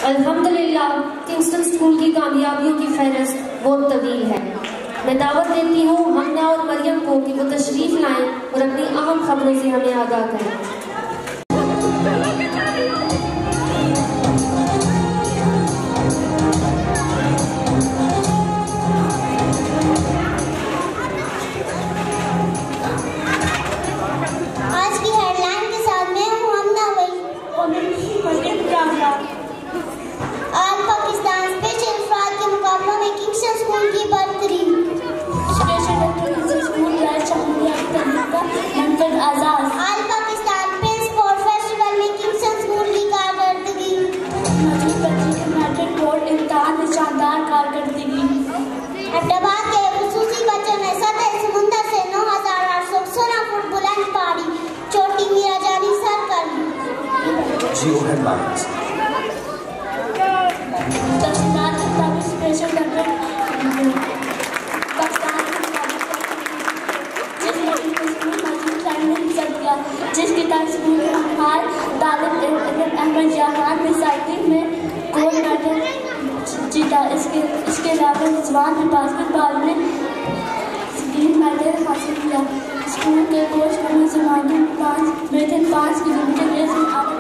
अल्हम्दुलिल्लाह Kingston school की कामयाबियों की फहरिस्त बहुत तवील है। मैं दावत देती हूँ हमना और मरियम को कि वो तशरीफ लाएं और अपनी अहम खबरों से हमें आगाह करें। शानदार कारकर्दगी अहमदाबाद के खुसूसी बच्चों ने सतह समुंदर से 9,816 फुट बुलंद पहाड़ी चोटी मीराजानी सर कर ली। जियो हेडलाइंस तफसीलात के मुताबिक स्पेशल डॉक्टर पाकिस्तान जिसकी तहत स्कूल हाल दावत अहमद जहान ने साइकिल में गोल्ड मेडल जीता। इसके अलावा रिजवान ने बास्केटबॉल में ग्रीन मेडल हासिल किया। स्कूल के कोच कमल जमानी 5 किलोमीटर रेस में आगे